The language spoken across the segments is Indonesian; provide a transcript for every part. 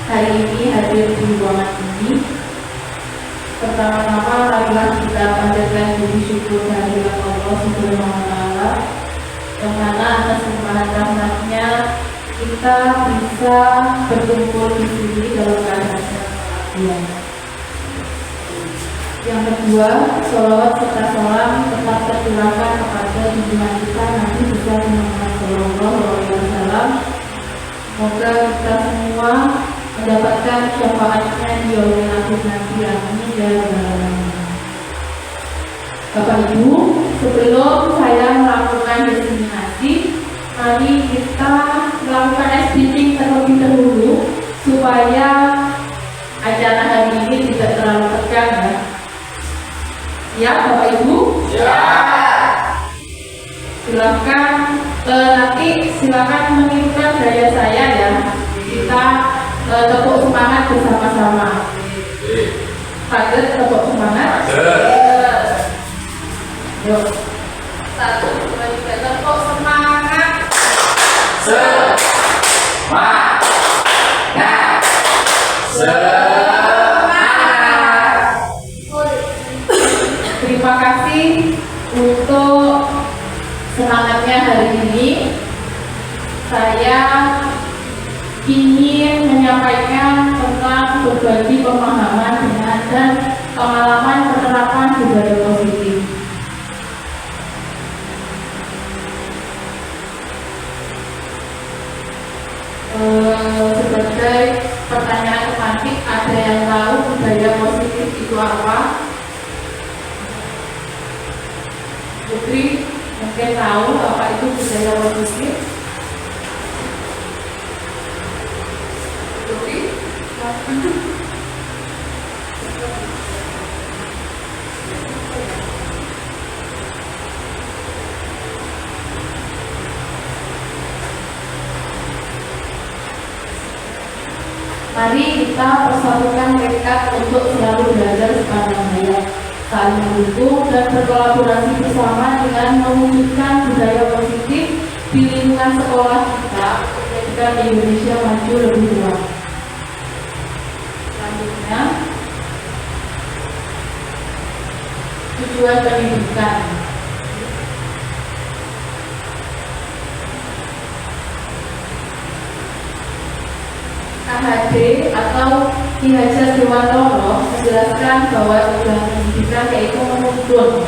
hari ini hadir di ruangan ini. Pertama-tama marilah kita panjatkan puji syukur kehadirat Allah Subhanahu wa Ta'ala, yang mana atas limpahan rahmatnya kita bisa berkumpul di sini dalam keadaan sehat. Yang kedua, sholawat serta salam tetap tercurahkan kepada junjungan kita Nabi besar Muhammad Sallallahu Alaihi Wasallam. Semoga kita semua mendapatkan syafaatnya di yaumil akhir nanti. Amin ya rabbal alamin. Bapak Ibu, sebelum saya melakukan diseminasi, mari kita melakukan SBT terlebih dahulu supaya acara hari ini tidak terlalu tegang ya. Ya, Bapak Ibu? Ya. Silakan menirukan gaya saya ya. Kita tepuk semangat bersama-sama. Kaget tepuk semangat. Yuk. 1, 2, 3, tepuk semangat. Terima kasih untuk semangatnya hari ini. Saya ingin menyampaikan tentang berbagi pemahaman dan pengalaman penerapan budaya positif. Sebagai pertanyaan pemantik, ada yang tahu budaya positif itu apa? Putri mungkin tahu apa itu budaya positif? Putri? Mari kita persatukan tekad untuk selalu belajar sepanjang hayat, saling mendukung dan berkolaborasi bersama dengan mewujudkan budaya positif di lingkungan sekolah kita untuk menjadikan Indonesia maju lebih luas. Selanjutnya, tujuan pendidikan. KHD atau Ki Hajar Dewantoro menjelaskan bahwa tujuan pendidikan yaitu menuntun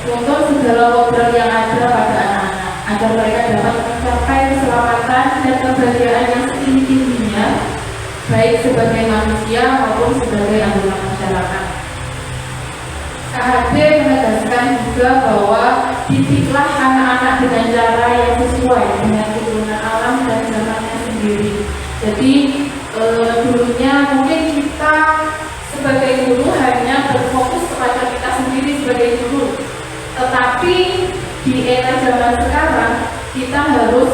segala program yang ada pada anak-anak agar mereka dapat mencapai keselamatan dan kebahagiaan yang setinggi-tingginya, baik sebagai manusia maupun sebagai anggota masyarakat. KHD menegaskan juga bahwa didiklah anak-anak dengan cara yang sesuai dengan keturunan alam dan zamannya sendiri. Jadi dulunya mungkin kita sebagai guru hanya berfokus kepada kita sendiri sebagai guru, tetapi di era zaman sekarang kita harus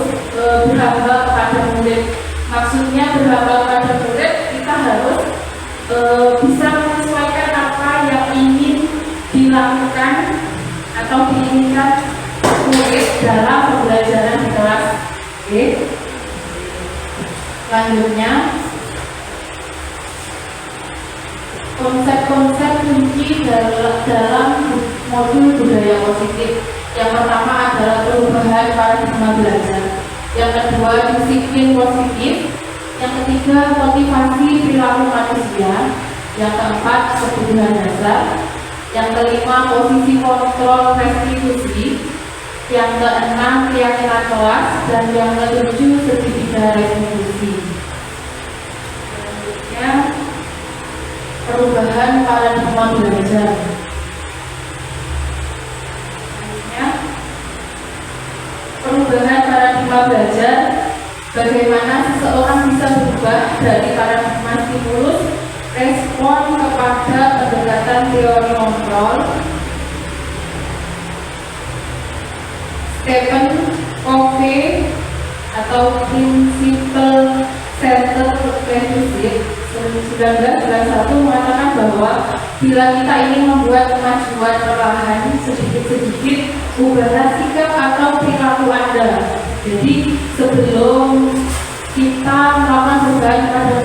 berhamba kepada murid. Maksudnya berhamba kepada murid, kita harus bisa menyesuaikan apa yang ingin dilakukan atau diinginkan murid dalam pembelajaran di kelas. Oke. Selanjutnya, konsep-konsep kunci dalam modul budaya positif. Yang pertama adalah perubahan paradigma belajar. Yang kedua, disiplin positif. Yang ketiga, motivasi perilaku manusia. Yang keempat, kebutuhan dasar. Yang kelima, posisi kontrol restitusi. Yang keenam, keyakinan kelas. Dan yang ketujuh, segitiga restitusi. Selanjutnya, perubahan paradigma belajar. Selanjutnya, perubahan paradigma belajar. Bagaimana seseorang bisa berubah dari paradigma stimulus respon kepada pendekatan teori kontrol. Stephen Covey atau Principle Centered Leadership 1991 mengatakan bahwa bila kita ingin membuat kemajuan perlahan sedikit-sedikit, ubahlah sikap atau perilaku Anda. Jadi sebelum kita melakukan perubahan pada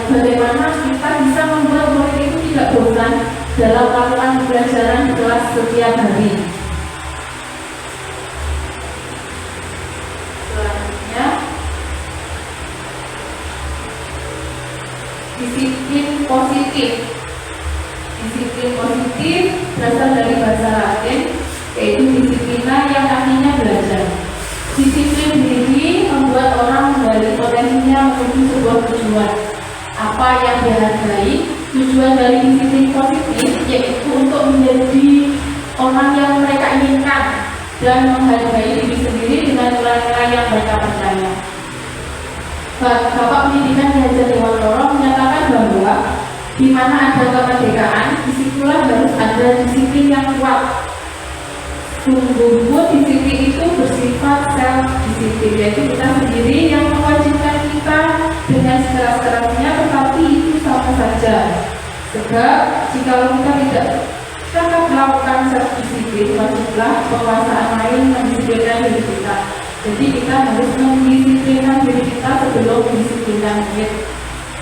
bagaimana kita bisa membuat murid itu tidak bosan dalam melakukan pembelajaran di kelas setiap hari. Selanjutnya, disiplin positif. Disiplin positif berasal dari bahasa Latin, yaitu disiplina yang artinya belajar. Disiplin diri membuat orang menggali potensinya menuju sebuah tujuan. Apa yang dihargai, tujuan dari disiplin positif yaitu untuk menjadi orang yang mereka inginkan dan menghargai diri sendiri dengan nilai-nilai yang mereka percaya. Bapak Pendidikan Ki Hajar Dewantara menyatakan bahwa di mana ada kemerdekaan, disitulah harus ada disiplin yang kuat. Sungguh disiplin itu bersifat self-disiplin, yaitu kita sendiri yang mewajibkan kita dengan sekeras-kerasnya, tetapi itu sama saja. Sebab jika kita tidak dapat melakukan self-disiplin, wajiblah penguasaan lain mendisiplinkan diri kita. Jadi kita harus mendisiplinkan diri kita sebelum mendisiplinkan murid.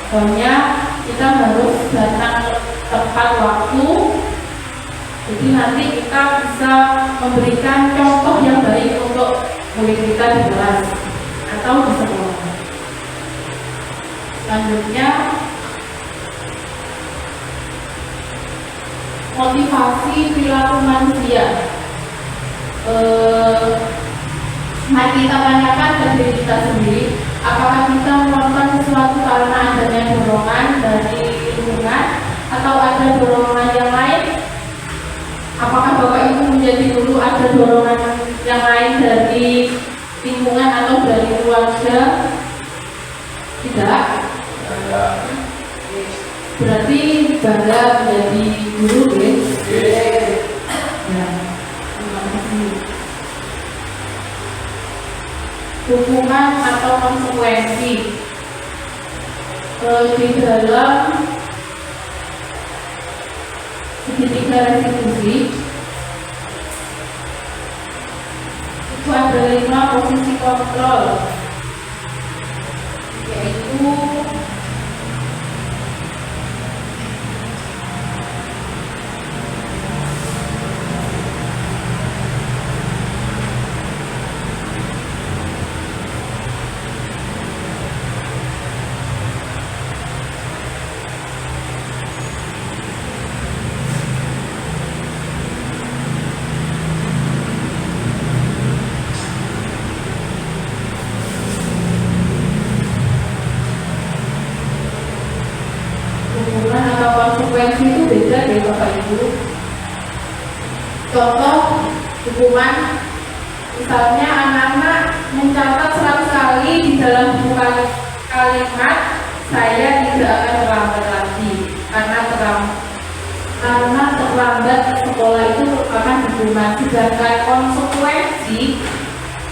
Contohnya kita harus datang tepat waktu. Jadi nanti kita bisa memberikan contoh yang baik untuk murid kita di kelas atau di sekolah. Selanjutnya, motivasi perilaku manusia. Mari kita tanyakan ke diri kita sendiri, apakah kita melakukan sesuatu karena adanya dorongan dari lingkungan atau ada dorongan yang lain? Apakah Bapak Ibu menjadi dulu ada dorongan yang lain dari lingkungan atau dari keluarga? Tidak. Berarti bangga menjadi guru, ya? Ya. Terima kasih. Hukuman atau konsekuensi di dalam segitiga restitusi itu ada 5 posisi kontrol, yaitu konsekuensi itu beda ya Bapak Ibu. Contoh hukuman, misalnya anak-anak mencatat 100 kali di dalam buku kalimat saya tidak akan terlambat lagi karena terlambat sekolah itu merupakan hukuman. Sedangkan konsekuensi,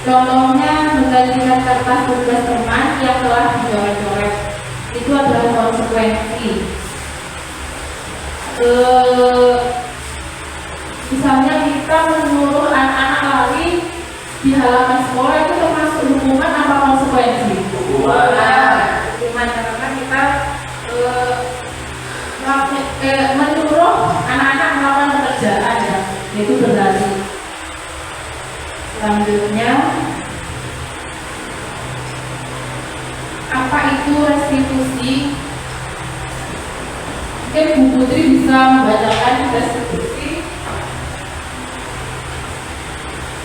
contohnya menggantikan kertas tugas teman yang telah dicoret-coret, itu adalah konsekuensi. Misalnya kita menyuruh anak-anak lari di halaman sekolah, itu termasuk hukuman apa konsekuensi? Hukuman. Hukuman karena kita menyuruh anak-anak melakukan pekerjaan, ya, itu berarti. Selanjutnya, apa itu restitusi? Mungkin Bu Putri bisa membacakan restitusi.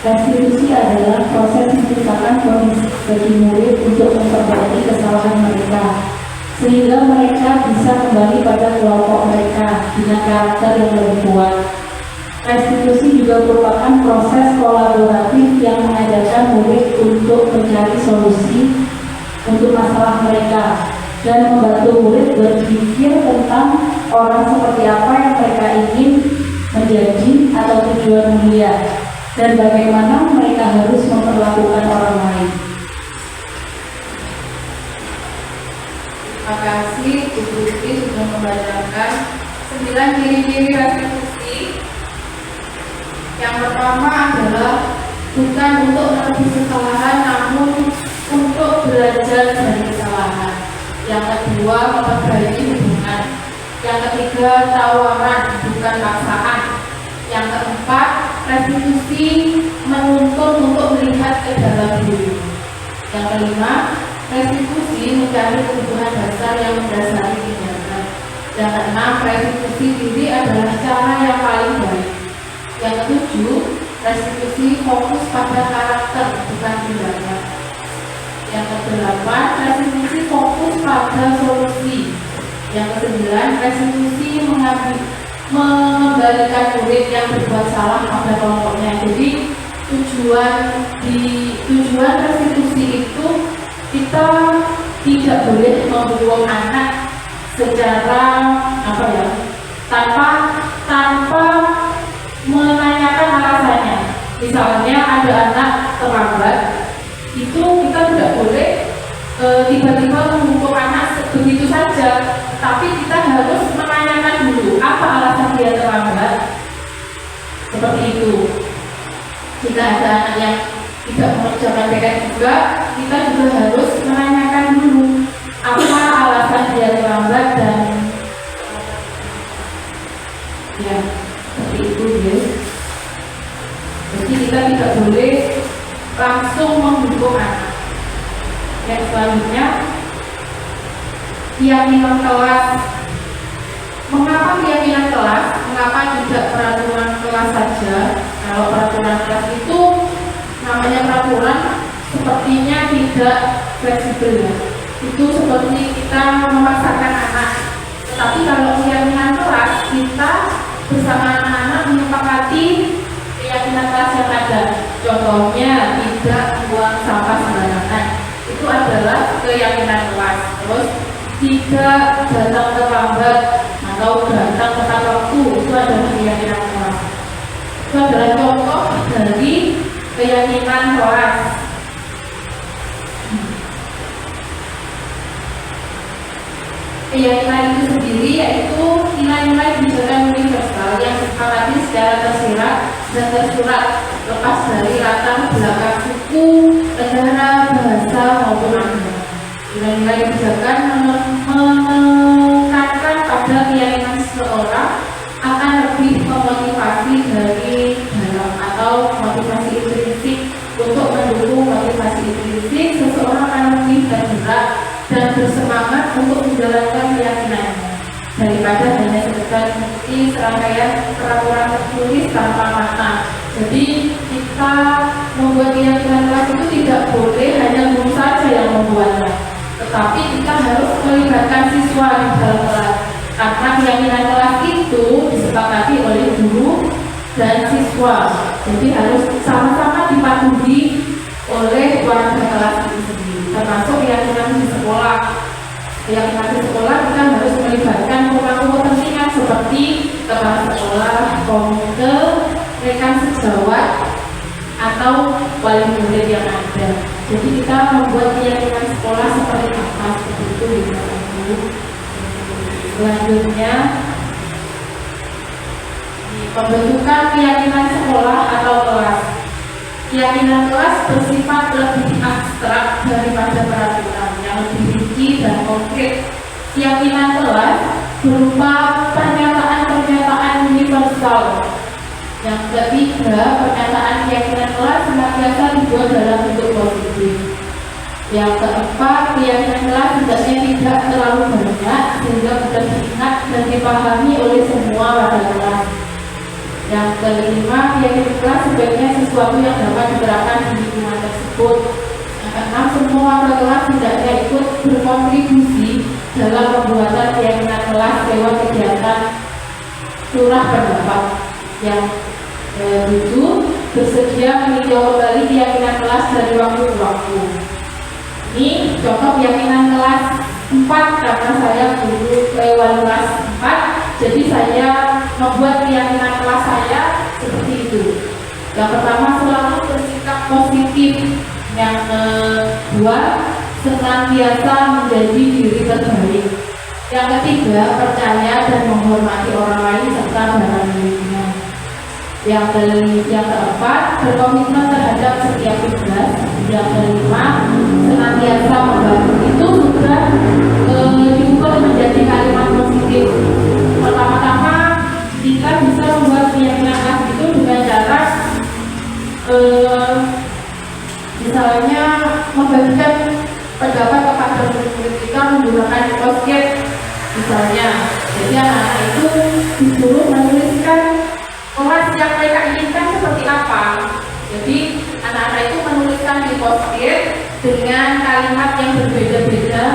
Restitusi adalah proses menciptakan kondisi bagi murid untuk memperbaiki kesalahan mereka, sehingga mereka bisa kembali pada kelompok mereka dengan karakter yang lebih kuat. Restitusi juga merupakan proses kolaboratif yang mengajarkan murid untuk mencari solusi untuk masalah mereka dan membantu murid berpikir tentang orang seperti apa yang mereka ingin menjadi atau tujuan mulia, dan bagaimana mereka harus memperlakukan orang lain. Terima kasih Bu Putri sudah membacakan 9 ciri-ciri restitusi. Yang pertama adalah bukan untuk menebus kesalahan, namun untuk belajar dari kesalahan. Yang kedua, memperbaiki hubungan. Yang ketiga, tawaran bukan paksaan. Yang keempat, restitusi menuntut untuk melihat ke dalam diri. Yang kelima, restitusi mencari kebutuhan dasar yang mendasari tindakan. Yang keenam, restitusi diri adalah cara yang paling baik. Yang ketujuh, restitusi fokus pada karakter bukan tindakan. Yang kedelapan, restitusi fokus pada solusi. Yang kesembilan, restitusi mengembalikan murid yang berbuat salah pada kelompoknya. Jadi tujuan restitusi itu kita tidak boleh membuang anak secara tanpa menanyakan alasannya. Misalnya ada anak terlambat, itu kita tidak boleh tiba-tiba menghukum anak begitu saja, tapi kita harus menanyakan dulu apa alasan dia terlambat. Seperti itu. Jika ada anak yang tidak mengerjakan PR juga, kita juga harus menanyakan dulu apa alasan dia terlambat dan ya seperti itu ya. Jadi kita tidak boleh langsung menghukum anak. Yang selanjutnya, keyakinan kelas. Mengapa keyakinan kelas? Mengapa tidak peraturan kelas saja? Kalau peraturan kelas itu namanya peraturan, sepertinya tidak fleksibel ya. Itu seperti kita memaksakan anak. Tetapi kalau keyakinan kelas, kita bersama anak-anak menyepakati keyakinan kelas yang ada. Contohnya, tidak buang sampah sembarangan. Itu adalah keyakinan kelas. Terus tidak datang terlambat atau datang tepat waktu, itu adalah keyakinan kelas. Itu adalah contoh dari keyakinan kelas. Keyakinan itu sendiri yaitu nilai-nilai kebijakan universal yang disepakati secara tersirat dan tersurat, lepas dari latar belakang suku, negara, bahasa maupun agama. Nilai-nilai kebijakan menekankan pada keyakinan seseorang akan lebih memotivasi dari dalam atau motivasi intrinsik. Untuk mendukung motivasi intrinsik, seseorang akan lebih bergerak dan bersemangat untuk menjalankan keyakinannya daripada hanya sekedar mengikuti serangkaian peraturan tertulis tanpa makna. Jadi kita membuat keyakinan kelas itu tidak boleh hanya guru saja yang membuatnya, tetapi kita harus melibatkan siswa di dalam kelas, karena keyakinan kelas itu disepakati oleh guru dan siswa. Jadi harus sama-sama dipatuhi oleh warga kelas itu sendiri, termasuk keyakinan di sekolah. Keyakinan di sekolah kita harus melibatkan pemangku kepentingan seperti kepala sekolah, komite, rekan sejawat, atau wali murid yang ada. Jadi kita membuat keyakinan sekolah seperti apa, seperti itu ya. Selanjutnya, pembentukan keyakinan sekolah atau kelas. Keyakinan kelas bersifat lebih abstrak daripada peraturan yang lebih rinci dan konkret. Keyakinan kelas berupa pernyataan-pernyataan universal. Yang ketiga, pernyataan keyakinan kelas senantiasa dibuat dalam bentuk positif. Yang keempat, keyakinan kelas hendaknya tidak terlalu banyak sehingga mudah diingat dan dipahami oleh semua warga kelas. Yang kelima, keyakinan kelas sebaiknya sesuatu yang dapat diterapkan di lingkungan tersebut. Yang keenam, semua warga kelas hendaknya ikut berkontribusi dalam pembuatan keyakinan kelas lewat kegiatan surah pendapat. Yang ketujuh, bersedia meninjau kembali keyakinan kelas dari waktu ke waktu. Ini contoh keyakinan kelas 4 karena saya guru wali kelas 4, jadi saya membuat keyakinan kelas saya seperti itu. Yang pertama, selalu bersikap positif. Yang kedua, senantiasa menjadi diri terbaik. Yang ketiga, percaya dan menghormati orang lain serta barang miliknya. Yang keempat, berkomitmen terhadap setiap tugas. Yang kelima, senantiasa senantiasa membantu itu sudah diubah menjadi kalimat positif. Pertama-tama kita bisa membuat keyakinan kelas itu dengan cara misalnya membagikan pendapat kepada murid kita menggunakan post-it misalnya. Jadi anak-anak itu disuruh menuliskan kelas yang mereka inginkan seperti apa. Jadi anak-anak itu menuliskan di post-it dengan kalimat yang berbeda-beda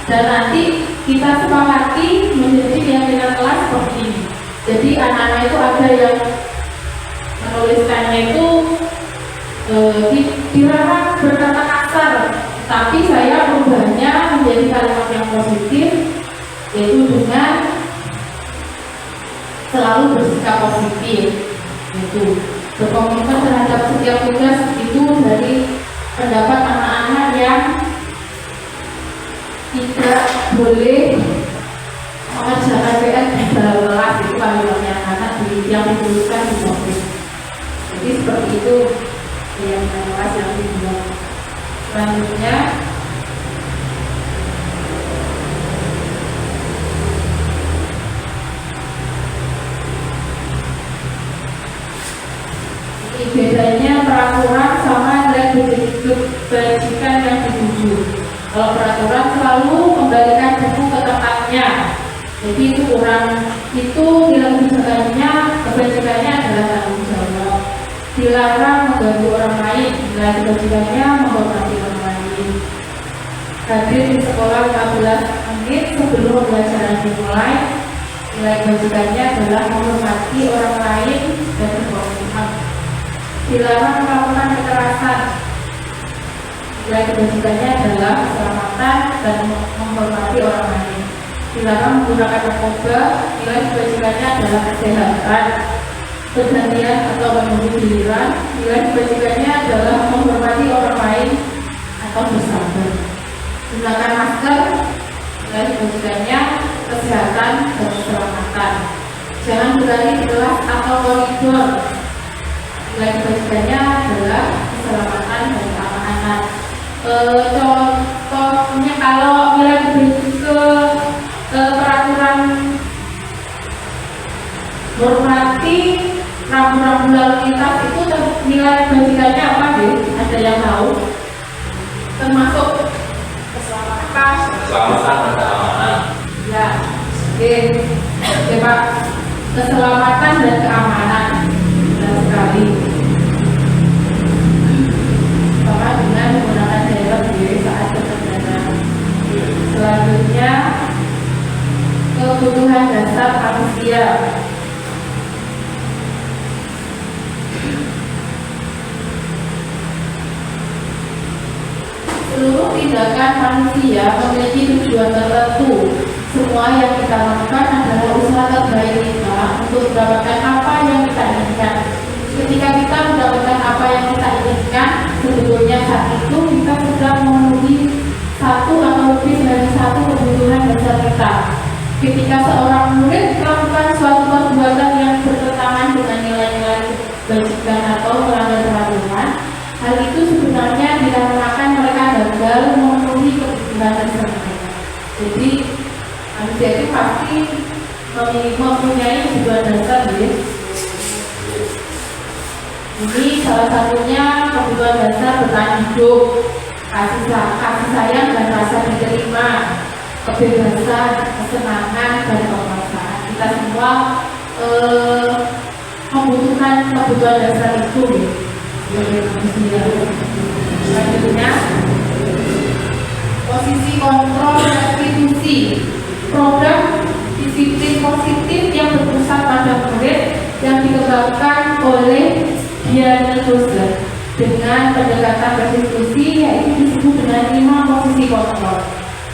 dan nanti kita sepakati menjadi keyakinan kelas seperti ini. Jadi anak-anak itu ada yang menuliskannya itu dilarang berkata kasar, tapi saya merubahnya menjadi kalimat yang positif, yaitu dengan selalu bersikap positif, yaitu berkomitmen terhadap setiap tugas itu dari pendapat anak-anak yang tidak boleh mengerjakan PR di dalam kelas. Itu kalimatnya anak-anak yang dituliskan di mobil. Jadi seperti itu yang kelas yang dibuat. Selanjutnya ini bedanya peraturan sama nilai kebajikan yang dituju. Kalau peraturan selalu kembalikan buku ke tempatnya, jadi itu kurang, itu nilai kebajikannya adalah tanggung jawab. Dilarang mengganggu orang lain, nilai kebajikannya menghormati orang lain. Hadir di sekolah 15 menit sebelum pembelajaran dimulai, nilai kebajikannya adalah menghormati orang lain dan berkomitmen. Dilarang melakukan kekerasan, nilai kebajikannya adalah keselamatan dan menghormati orang lain. Dilarang menggunakan narkoba, nilai kebajikannya adalah kesehatan. Pergantian atau menunggu giliran, nilai kebajikannya adalah menghormati orang lain atau bersabar. Gunakan masker, nilai kebajikannya kesehatan dan keselamatan. Jangan berlari di kelas atau koridor, nilai kebajikannya adalah keselamatan dan keamanan. Contohnya kalau nilai kebajikan peraturan hormati rambu-rambu lalu lintas itu nilai kebajikannya apa deh? Ada yang tahu? Termasuk keselamatan dan keamanan. Ya, oke Pak. Keselamatan dan keamanan. Benar sekali. Sama dengan menggunakan helm saat berkendara. Selanjutnya kebutuhan dasar manusia. Seluruh tindakan manusia memiliki tujuan tertentu. Semua yang kita lakukan adalah usaha terbaik kita untuk mendapatkan apa yang kita inginkan. Ketika kita mendapatkan apa yang kita inginkan, sebetulnya saat itu kita sedang memenuhi satu atau lebih dari satu kebutuhan dasar kita. Ketika seorang murid melakukan suatu perbuatan yang bertentangan dengan nilai-nilai kebajikan atau melanggar peraturan, hal itu sebenarnya dikarenakan mereka gagal memenuhi kebutuhan dasar mereka. Jadi manusia itu pasti mempunyai kebutuhan dasar, ya. Ini salah satunya kebutuhan dasar bertahan hidup, kasih sayang dan rasa diterima, kebebasan, kesenangan dan kekuasaan. Kita semua membutuhkan kebutuhan dasar itu, ya. Selanjutnya, posisi kontrol restitusi. Program disiplin positif yang berpusat pada murid yang dikembangkan oleh Diana Dozer dengan pendekatan restitusi, yaitu disebut dengan 5 posisi kontrol.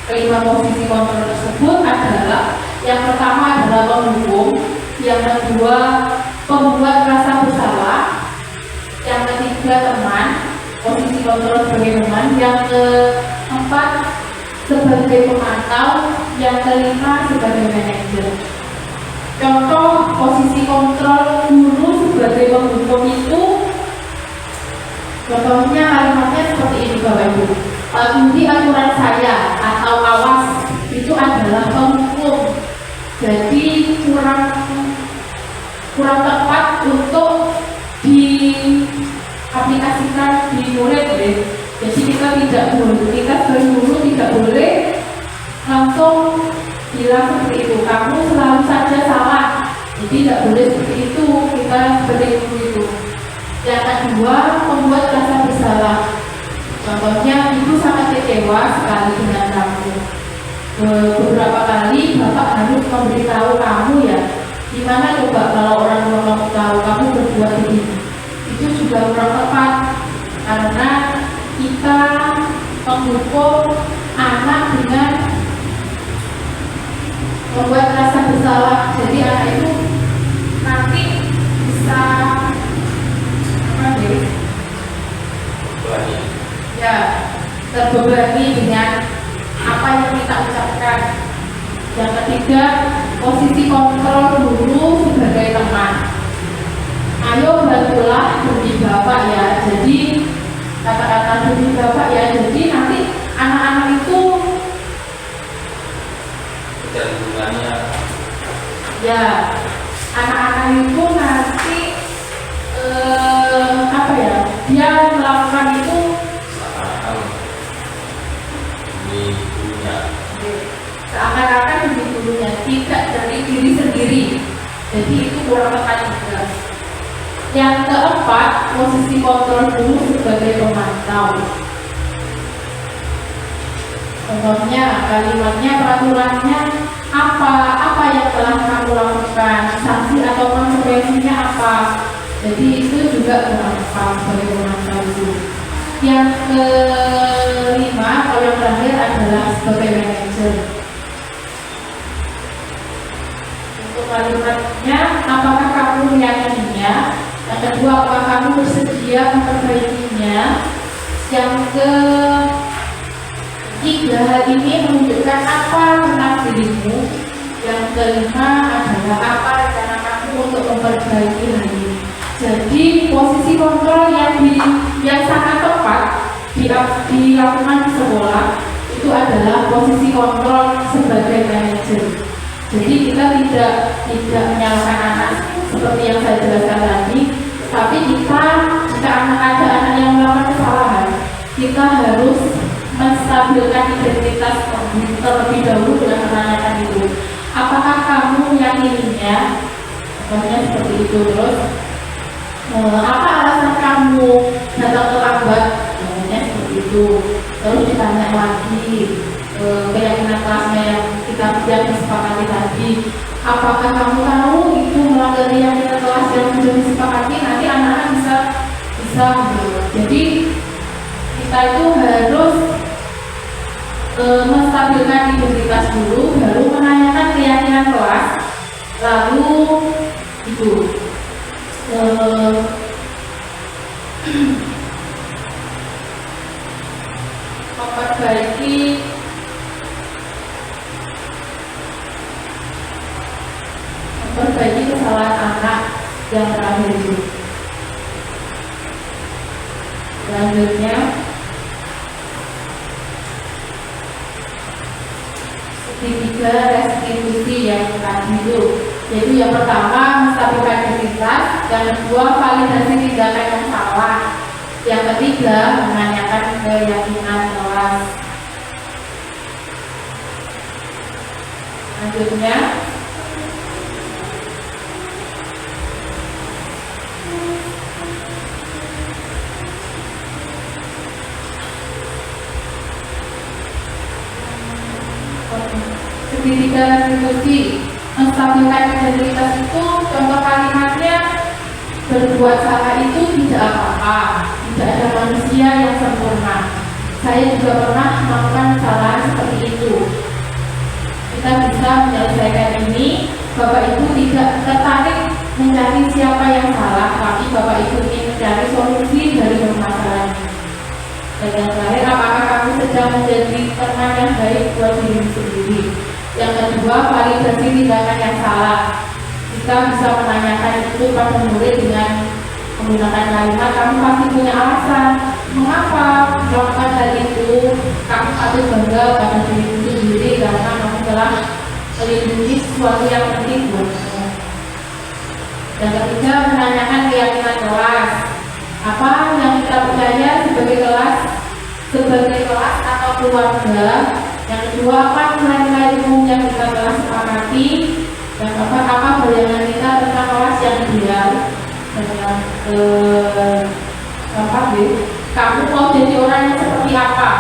Kelima posisi kontrol tersebut adalah, yang pertama adalah penghukum, yang kedua pembuat rasa bersalah, yang ketiga teman, posisi kontrol sebagai teman, yang keempat sebagai pemantau, yang kelima sebagai manajer. Contoh posisi kontrol guru sebagai penghukum itu, contohnya kalimatnya seperti ini Bapak Ibu. patuhi aturan saya atau awas itu adalah penghukum. Jadi kurang tepat untuk diaplikasikan di murid ya. Jadi kita dulu tidak boleh langsung bilang seperti itu, kamu selalu saja salah. Jadi tidak boleh seperti itu, kita seperti itu. Yang kedua, membuat rasa bersalah. Contohnya, ibu sangat kecewa sekali dengan kamu. Beberapa kali bapak harus memberitahu kamu ya, gimana coba kalau orang tua kamu tahu kamu berbuat begini. Itu juga kurang tepat, karena kita menghukum anak dengan membuat rasa bersalah. Jadi anak itu nanti bisa terbebani dengan apa yang kita ucapkan. Yang ketiga, posisi kontrol dulu sebagai teman. Ayo bantulah demi bapak ya. Jadi kata-kata demi bapak ya. Jadi nanti anak-anak itu hubungannya ya, anak-anak itu nanti apa ya, dia melakukan itu seakan-akan demi gurunya, tidak dari diri sendiri. Jadi itu kurang tepat juga. Yang keempat, posisi kontrol dulu sebagai pemantau. Contohnya, kalimatnya, peraturannya apa yang telah kamu lakukan, sanksi atau konsekuensinya apa. Jadi itu juga kurang tepat sebagai pemantau itu. Yang kelima atau yang terakhir adalah sebagai manajer. Untuk kalimatnya, apakah kamu meyakininya? Yang kedua, apakah kamu bersedia memperbaikinya? Yang ketiga, hal ini menunjukkan apa tentang dirimu. Yang kelima adalah apa rencana kamu untuk memperbaiki hal ini. Jadi posisi kontrol yang sangat tepat dilakukan di sekolah itu adalah posisi kontrol sebagai manajer. Jadi kita tidak menyalahkan anak seperti yang saya jelaskan tadi, tapi jika ada anak yang melakukan kesalahan, kita harus menstabilkan identitas terlebih dahulu dengan menanyakan itu, apakah kamu meyakininya? Contohnya seperti itu. Terus apa alasan kamu datang terlambat? Contohnya seperti itu. Terus ditanya lagi keyakinan kelasnya yang kita disepakati tadi, apakah kamu tahu itu melanggar keyakinan kelas yang sudah disepakati? Nanti anak-anak bisa jadi kita itu harus menstabilkan identitas dulu, baru menanyakan keyakinan kelas, lalu itu memperbaiki kesalahan anak yang terakhir itu. Selanjutnya, ketiga, restitusi yang tadi itu. Jadi yang pertama, menstabilkan identitas. Yang kedua, validasi tindakan yang salah. Yang ketiga, menanyakan keyakinan kelas. Selanjutnya, segitiga restitusi. Menstabilkan identitas itu contoh kalimatnya, berbuat salah itu tidak apa-apa, tidak ada manusia yang sempurna. Saya juga pernah melakukan kesalahan seperti itu. Kita bisa menyelesaikan ini. Bapak Ibu tidak tertarik mencari siapa yang salah, tapi Bapak Ibu ingin mencari solusi dari permasalahan ini. Dan yang terakhir, apakah kamu sedang menjadi teman yang baik buat diri sendiri? Yang kedua, validasi tindakan yang salah. Kita bisa menanyakan itu pada murid dengan menggunakan kalimat, kamu pasti punya alasan Mengapa melakukan hal itu? Kamu patut bangga pada dirimu sendiri karena kamu telah melindungi sesuatu yang penting buatmu. Dan ketiga, menanyakan keyakinan kelas. Apa yang kita percaya sebagai kelas atau keluarga. Yang kedua, apa nilai-nilai umum yang kita telah sepakati. Dan apa bayangan kita tentang kelas yang ideal. Dan yang kamu mau jadi orang yang seperti apa?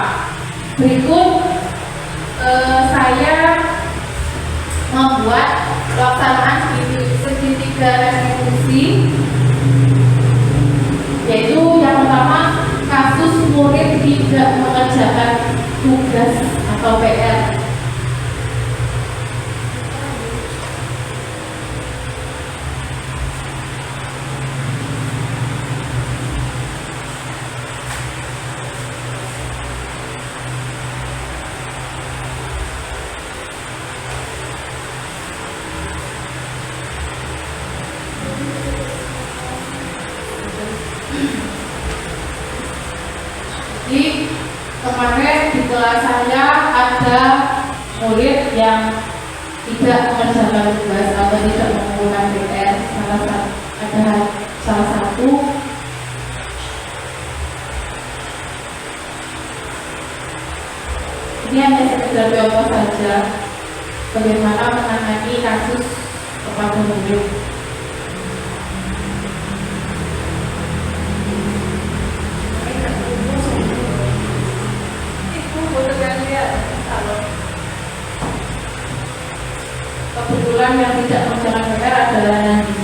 Berikut saya membuat pelaksanaan segitiga restitusi, yaitu yang pertama, kasus murid tidak mengerjakan tugas atau PR. Jadi kemarin di kelas saya ada murid yang tidak mengerjakan tugas atau tidak mengumpulkan PR. Salah satu ini hanya sekedar contoh saja bagaimana menangani kasus kepada murid. Kebetulan yang tidak mengerjakan PR adalah Nandi.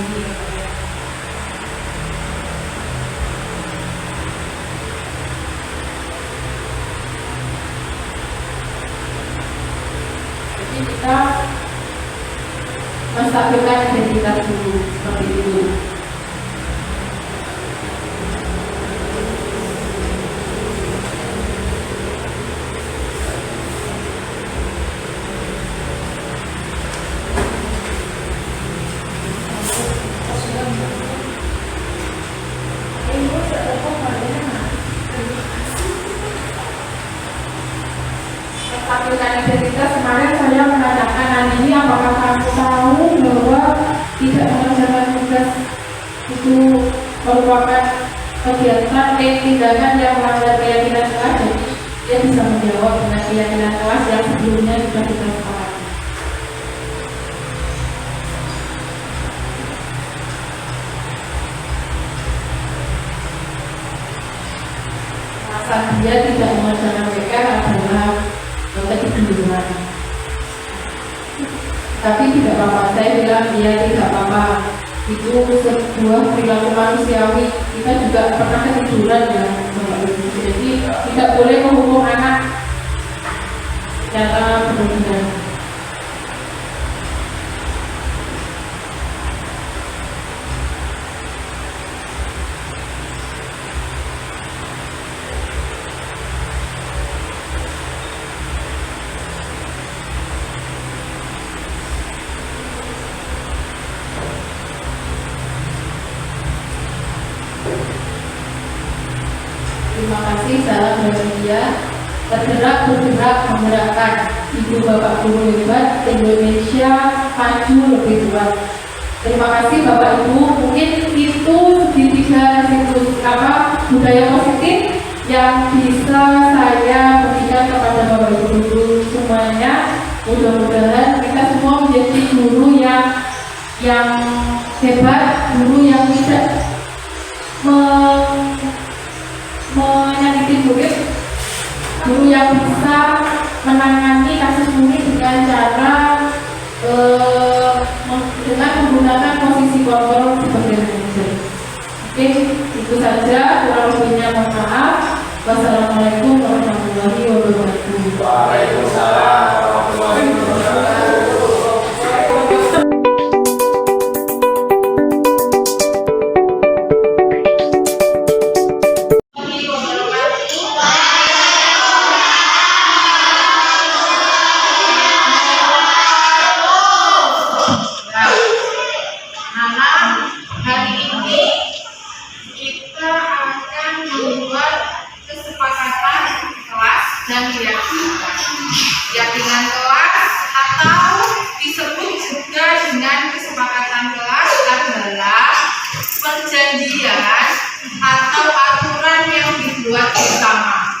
Jadi kita menstabilkan identitas dulu seperti itu. Menstabilkan identitas, kemarin saya menanyakan Nani, apakah kamu tahu bahwa tidak mengerjakan tugas itu merupakan tindakan yang melanggar keyakinan kelas. Jadi dia bisa menjawab dengan keyakinan kelas yang sebelumnya sudah kita sepakati. Alasan dia tidak mengerjakan PR adalah ketiduran. Tapi tidak apa-apa, saya bilang dia tidak apa-apa. Itu sebuah perilaku manusiawi. Kita juga pernah ketiduran ya, Bapak Ibu. Jadi tidak boleh menghukum anak secara benar-benar. Terima kasih, salam bahagia. Bergerak menggerakkan. Ibu Bapak Guru hebat, Indonesia maju lebih kuat. Terima kasih Bapak Ibu. Mungkin itu segitiga budaya positif yang bisa saya berikan kepada Bapak Ibu guru semuanya. Mudah-mudahan kita semua menjadi guru yang hebat, guru yang tidak menyakiti murid, guru yang bisa menangani kasus murid dengan cara dengan menggunakan posisi kontrol sebagai manajer. Oke, itu saja, kurang lebihnya mohon maaf. Wassalamualaikum warahmatullahi wabarakatuh. Waalaikumsalam warahmatullahi wabarakatuh. Hari ini kita akan membuat dan keyakinan. Keyakinan kelas atau disebut juga dengan kesepakatan kelas adalah perjanjian atau aturan yang dibuat bersama.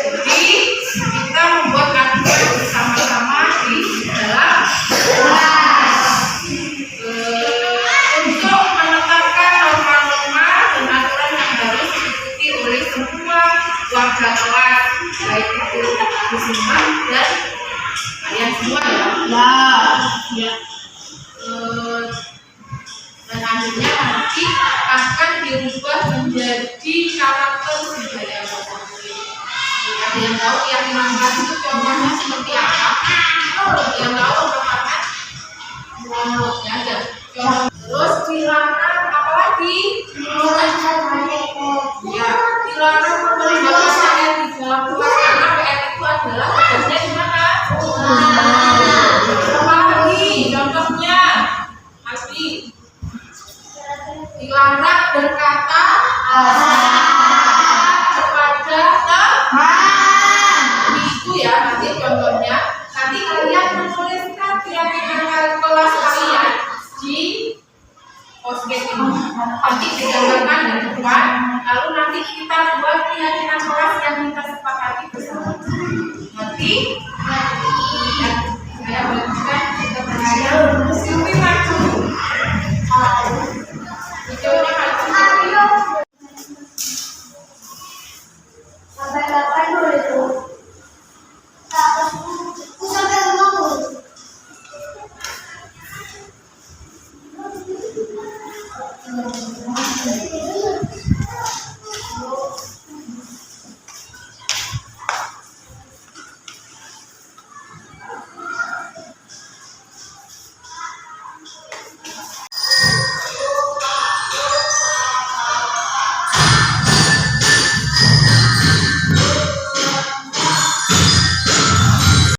Jadi kita membuat aturan bersama-sama di dalam kelas untuk menetapkan norma-norma dan aturan yang harus diikuti oleh semua warga kelas, baik itu Muslimah dan kalian semua ya. Dan akhirnya nanti akan dirubah menjadi karakter budaya masing-masing. Ada yang tahu keyakinan kelas itu contohnya seperti apa? Yang tahu apa? Ya ada. Terus dilarang apa lagi? Ya, dilarang memberikan PR di dalam kelas karena PR itu adalah tugasnya di mana? Apa lagi? Contohnya, Asli. Dilarang berkata kepada teman. Itu ya nanti contohnya. Nanti kalian menuliskan keyakinan kelas kalian di posket ini. Nanti digambarkan di depan. Lalu nanti kita buat keyakinan kelas yang kita sepakati bersama. Nanti saya bagikan kita berhayal Silvi maju. Videonya maju. Sampai kapan dulu itu? Sampai rumah.